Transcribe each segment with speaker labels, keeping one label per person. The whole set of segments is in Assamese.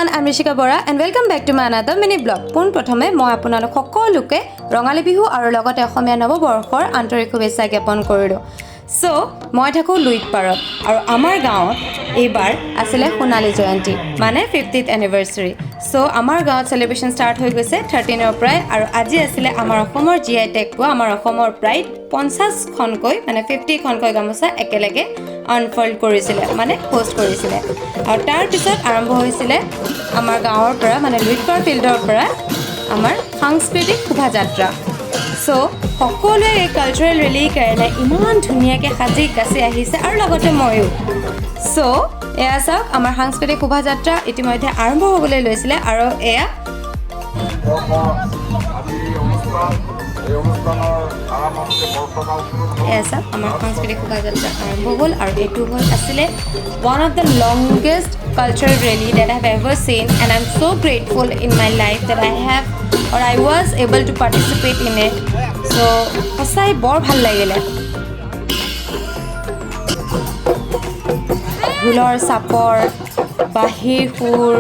Speaker 1: everyone, I'm Rishika Bora and welcome back to my another mini vlog. Pon prothome moi apunalok সকলোকে ৰঙালী বিহু আৰু লগতে অসমীয়া নৱবৰ্ষৰ আন্তৰিক শুভেচ্ছা জ্ঞাপন কৰিলো। So, মই থাকো লুইটপাৰত আৰু আমাৰ গাঁৱত এইবাৰ আছিল সোণালী জয়ন্তী মানে 50th anniversary. So, আমাৰ গাঁৱত celebration start হৈ গৈছে 13 ৰ পৰা আৰু আজি আছিল আমাৰ অসমৰ GI tag পোৱা আমাৰ অসমৰ প্ৰায় 50 খনকৈ মানে 50 খনকৈ গামোচা একেলগে unfold কৰিছিলে মানে পোষ্ট কৰিছিলে আৰু তাৰ পিছত আৰম্ভ হৈছিলে আমাৰ গাঁৱৰ পৰা মানে লুইটপাৰ ফিল্ডৰ পৰা আমাৰ সাংস্কৃতিক শোভাযাত্ৰা। So, সকলোৱে এই কালচাৰেল ৰেলী কাৰণে ইমান ধুনীয়াকৈ সাজি কাচি আহিছে আৰু লগতে ময়ো। So, এয়া চাওক আমাৰ সাংস্কৃতিক শোভাযাত্ৰা ইতিমধ্যে আৰম্ভ হ'বলৈ লৈছিলে আৰু এয়া চাওক আমাৰ সাংস্কৃতিক শোভাযাত্ৰা আৰম্ভ হ'ল আৰু এইটো হ'ল আছিলে one of the longest cultural rally that I have ever seen and I'm so grateful in my life that I was able to participate in it. So, সঁচাই বৰ ভাল লাগিলে। ঢোলৰ চাপৰ বাঁহীৰ সুৰ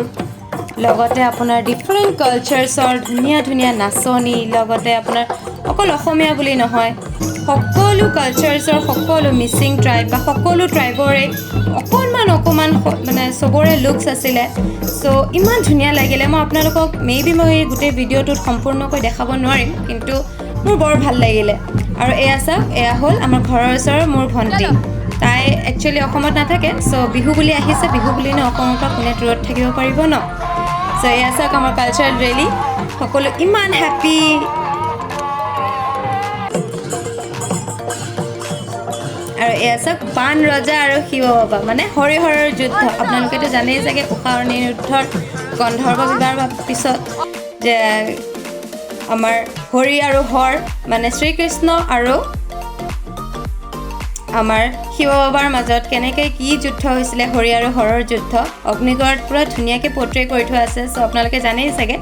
Speaker 1: লগতে আপোনাৰ ডিফাৰেণ্ট কালচাৰ্ছৰ ধুনীয়া ধুনীয়া নাচনি লগতে আপোনাৰ অকল অসমীয়া বুলি নহয় সকলো কালচাৰ্ছৰ সকলো মিচিং ট্ৰাইব বা সকলো ট্ৰাইবৰে অকণমান মানে চবৰে লুকছ আছিলে। চ' ইমান ধুনীয়া লাগিলে মই আপোনালোকক মেবি মই গোটেই ভিডিঅ'টোত সম্পূৰ্ণকৈ দেখাব নোৱাৰিম কিন্তু মোৰ বৰ ভাল লাগিলে। আৰু এয়া চাওক এয়া হ'ল আমাৰ ঘৰৰ ওচৰৰ মোৰ ভণ্টি তাই একচুৱেলি অসমত নাথাকে চ' বিহু বুলি আহিছে বিহু বুলি ন অসমৰ পৰা কোনে দূৰত থাকিব পাৰিব ন। চ' এয়া চাওক আমাৰ কালচাৰেল ৰেলী সকলো ইমান হেপী আৰু এয়া চাওক বান ৰজা আৰু শিৱ বাবা মানে হৰিহৰৰ যুদ্ধ আপোনালোকেতো জানেই চাগে উষা অনিৰুদ্ধৰ গন্ধৰ্ব বিবাহৰ পিছত যে আমাৰ হৰি আৰু হৰ মানে শ্ৰীকৃষ্ণ আৰু আমাৰ শিৱ বাবাৰ মাজত কেনেকৈ কি যুদ্ধ হৈছিলে হৰি আৰু হৰৰ যুদ্ধ অগ্নিগড়ত পুৰা ধুনীয়াকৈ পৰ্ট্ৰে কৰি থোৱা আছে চ' আপোনালোকে জানেই চাগে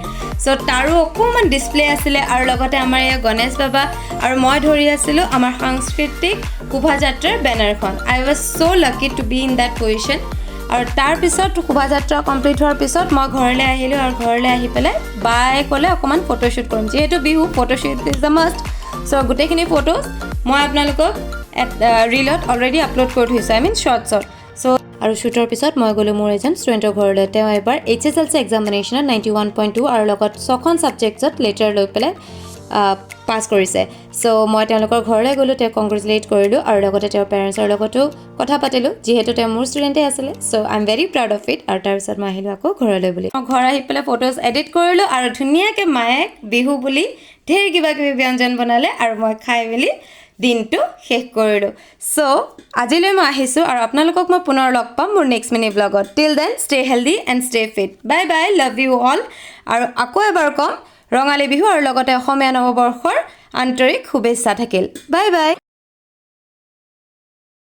Speaker 1: চ' তাৰো অকণমান ডিছপ্লে আছিলে আৰু লগতে আমাৰ এয়া গণেশ বাবা আৰু মই ধৰি আছিলোঁ আমাৰ সাংস্কৃতিক শোভাযাত্ৰাৰ বেনাৰখন I was so' lucky to be in that position আৰু তাৰপিছত শোভাযাত্ৰা কমপ্লিট হোৱাৰ পিছত মই ঘৰলৈ আহিলোঁ আৰু ঘৰলৈ আহি পেলাই বাই ক'লে অকণমান ফটোশ্বুট কৰিম যিহেতু Bihu photoshoot is the must so' গোটেইখিনি ফটোজ মই আপোনালোকক ৰীলত অলৰেডি আপলোড কৰি থৈছোঁ আই মিন শ্বৰ্টছত চ' আৰু শ্বুটৰ পিছত মই গ'লোঁ মোৰ এজন ষ্টুডেণ্টৰ ঘৰলৈ তেওঁ এবাৰ HSLC এক্সামিনেশ্যনত 91.2 আৰু লগত 6খন ছাবজেক্টছত লেটাৰ লৈ পেলাই পাছ কৰিছে চ' মই তেওঁলোকৰ ঘৰলৈ গ'লোঁ তেওঁক কংগ্ৰেচুলেট কৰিলোঁ আৰু লগতে তেওঁৰ পেৰেণ্টছৰ লগতো কথা পাতিলোঁ যিহেতু তেওঁ মোৰ ষ্টুডেণ্টেই আছিলে so' I am very proud of it আৰু তাৰপিছত মই আহিলোঁ আকৌ ঘৰলৈ বুলি মই ঘৰ আহি পেলাই ফটোজ এডিট কৰিলোঁ আৰু ধুনীয়াকৈ মায়ে বিহু বুলি ঢেৰ কিবা কিবি ব্যঞ্জন বনালে আৰু মই খাই মেলি দিনটো শেষ কৰিলোঁ চ' আজিলৈ মই আহিছোঁ আৰু আপোনালোকক মই পুনৰ লগ পাম মোৰ নেক্সট মিনি ব্লগত till then stay healthy and stay fit bye bye love you all আৰু আকৌ এবাৰ ক'ম ৰঙালী বিহু আৰু লগতে অসমীয়া নৱবৰ্ষৰ আন্তৰিক শুভেচ্ছা থাকিল বাই বাই।